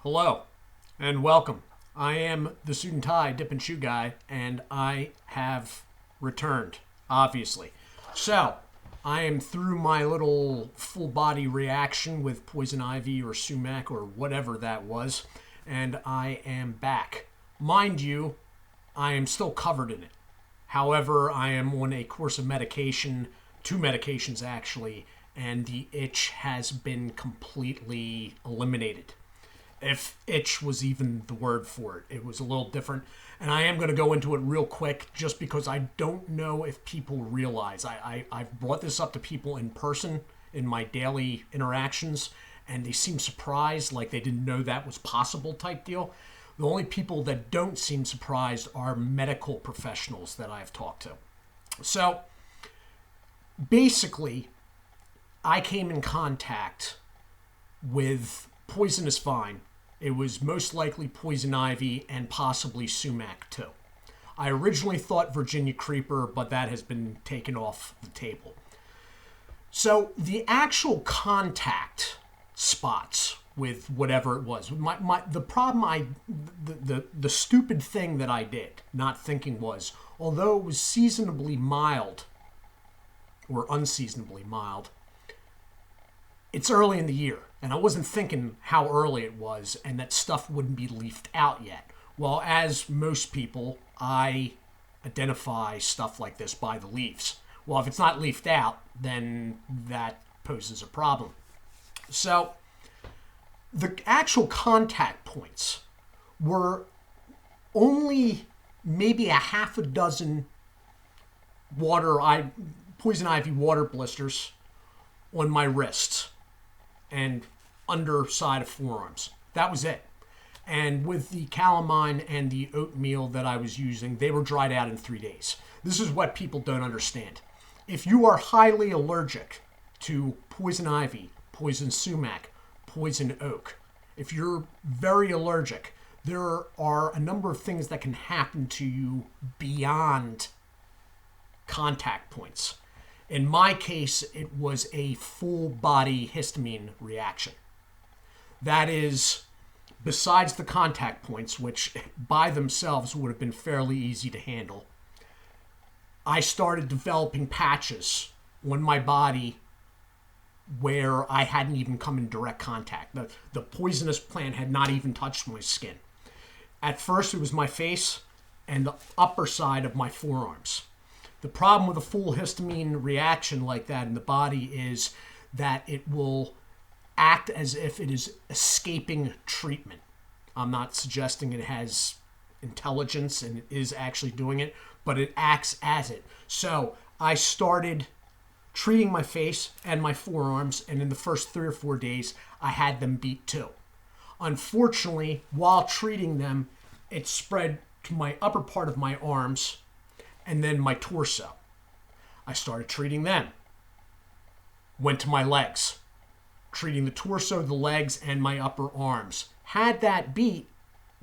Hello and welcome. I am the Suit&Tie Dip&ChewGuy, and I have returned, obviously. So, I am through my little full body reaction with poison ivy or sumac or whatever that was, and I am back. Mind you, I am still covered in it. However, I am on a course of medication, two medications actually, and the itch has been completely eliminated. If itch was even the word for it. It was a little different. And I am going to go into it real quick just because I don't know if people realize. I've brought this up to people in person in my daily interactions, and they seem surprised, like they didn't know that was possible type deal. The only people that don't seem surprised are medical professionals that I've talked to. So basically, I came in contact with poisonous vine. It was most likely poison ivy and possibly sumac too. I originally thought Virginia creeper, but that has been taken off the table. So the actual contact spots with whatever it was, the stupid thing that I did, not thinking was, although it was seasonably mild or unseasonably mild, it's early in the year, and I wasn't thinking how early it was and that stuff wouldn't be leafed out yet. Well, as most people, I identify stuff like this by the leaves. Well, if it's not leafed out, then that poses a problem. So the actual contact points were only maybe a half a dozen poison ivy water blisters on my wrists and underside of forearms. That was it. And with the calamine and the oatmeal that I was using, they were dried out in 3 days. This is what people don't understand. If you are highly allergic to poison ivy, poison sumac, poison oak, if you're very allergic, there are a number of things that can happen to you beyond contact points. In my case, it was a full body histamine reaction. That is, besides the contact points, which by themselves would have been fairly easy to handle, I started developing patches on my body where I hadn't even come in direct contact. The poisonous plant had not even touched my skin. At first, it was my face and the upper side of my forearms. The problem with a full histamine reaction like that in the body is that it will act as if it is escaping treatment. I'm not suggesting it has intelligence and it is actually doing it, but it acts as it. So I started treating my face and my forearms, and in the first 3 or 4 days, I had them beat too. Unfortunately, while treating them, it spread to my upper part of my arms and then my torso. I started treating them. Went to my legs, treating the torso, the legs, and my upper arms. Had that beat,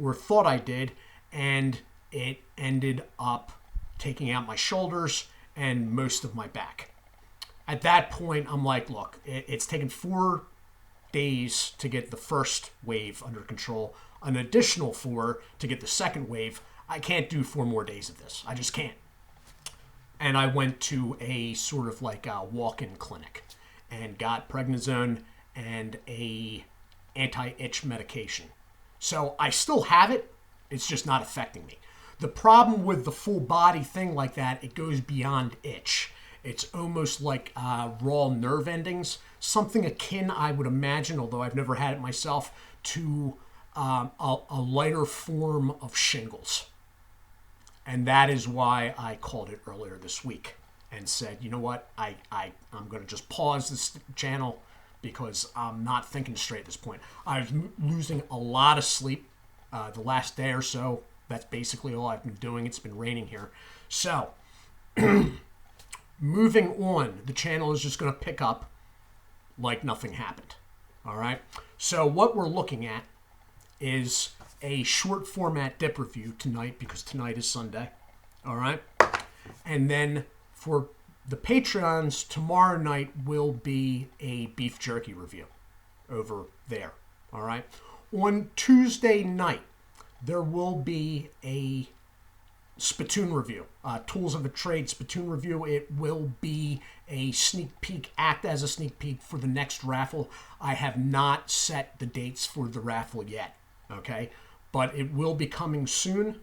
or thought I did, and it ended up taking out my shoulders and most of my back. At that point, I'm like, look, it's taken 4 days to get the first wave under control, an additional 4 to get the second wave. I can't do 4 more days of this. I just can't. And I went to a sort of like a walk-in clinic and got prednisone and a anti-itch medication. So I still have it. It's just not affecting me. The problem with the full body thing like that, it goes beyond itch. It's almost like raw nerve endings, something akin, I would imagine, although I've never had it myself, to a lighter form of shingles. And that is why I called it earlier this week and said, you know what, I'm going to just pause this channel because I'm not thinking straight at this point. I was losing a lot of sleep the last day or so. That's basically all I've been doing. It's been raining here. So, moving on, the channel is just going to pick up like nothing happened. All right? So what we're looking at is a short format dip review tonight because tonight is Sunday. All right? And then for the Patreons, tomorrow night will be a beef jerky review over there. All right? On Tuesday night, there will be a spittoon review, tools of the trade spittoon review. It will be a sneak peek, act as a sneak peek for the next raffle. I have not set the dates for the raffle yet, okay? But it will be coming soon,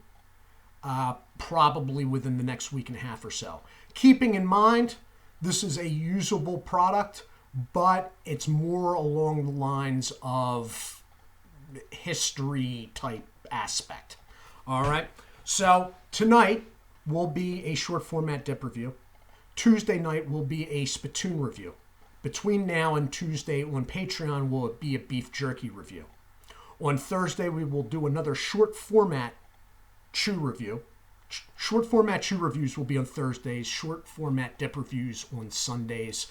probably within the next week and a half or so. Keeping in mind, this is a usable product, but it's more along the lines of history type aspect. All right. So tonight will be a short format dip review. Tuesday night will be a spittoon review. Between now and Tuesday on Patreon will be a beef jerky review. On Thursday, we will do another short format chew review. Short format chew reviews will be on Thursdays. Short format dip reviews on Sundays.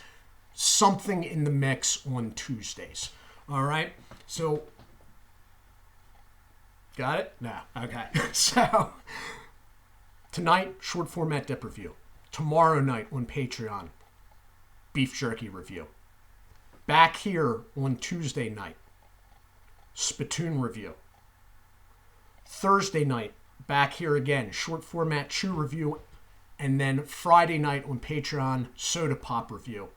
Something in the mix on Tuesdays. All right. So, got it? No. Okay. So, tonight, short format dip review. Tomorrow night on Patreon, beef jerky review. Back here on Tuesday night, spittoon review. Thursday night, back here again, short format chew review. And then Friday night on Patreon, soda pop review.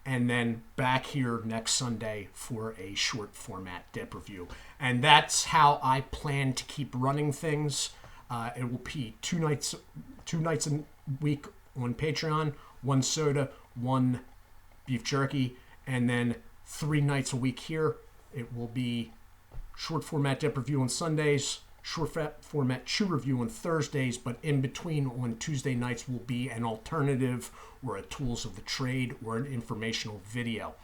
And then back here next Sunday for a short format dip review. And that's how I plan to keep running things. It will be two nights a week on Patreon, one soda, one beef jerky, and then 3 nights a week here. It will be short format dip review on Sundays, short format chew review on Thursdays, but in between on Tuesday nights will be an alternative or a tools of the trade or an informational video.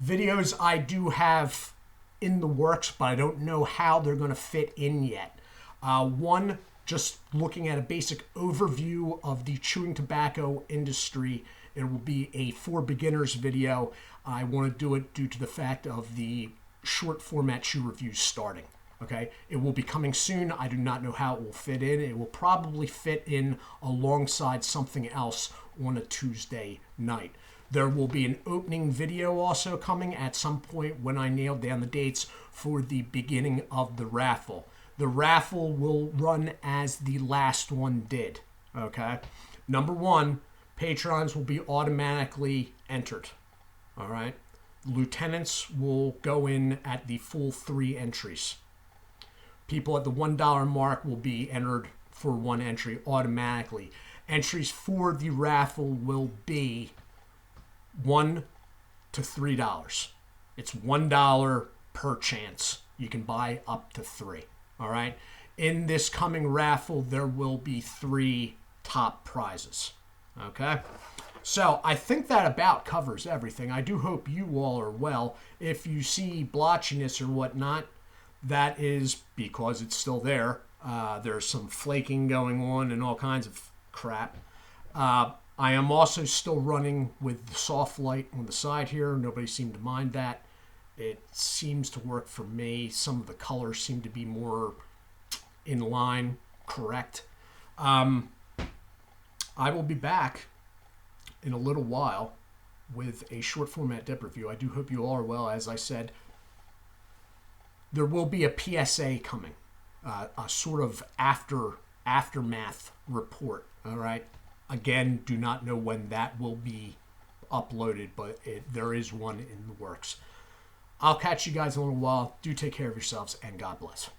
Videos I do have in the works, but I don't know how they're going to fit in yet. One, just looking at a basic overview of the chewing tobacco industry. It will be a for beginners video. I want to do it due to the fact of the short format chew reviews starting. Okay, it will be coming soon. I do not know how it will fit in. It will probably fit in alongside something else on a Tuesday night. There will be an opening video also coming at some point when I nail down the dates for the beginning of the raffle. The raffle will run as the last one did. Okay, number one, patrons will be automatically entered. All right, lieutenants will go in at the full 3 entries. People at the $1 mark will be entered for 1 entry automatically. Entries for the raffle will be $1 to $3. It's $1 per chance. You can buy up to 3. All right. In this coming raffle, there will be 3 top prizes. Okay. So I think that about covers everything. I do hope you all are well. If you see blotchiness or whatnot, that is because it's still there. There's some flaking going on and all kinds of crap. I am also still running with the soft light on the side here. Nobody seemed to mind that. It seems to work for me. Some of the colors seem to be more in line, correct. I will be back in a little while with a short format dip review. I do hope you all are well. As I said, there will be a PSA coming, a sort of aftermath report. All right. Again, do not know when that will be uploaded, but there is one in the works. I'll catch you guys in a little while. Do take care of yourselves, and God bless.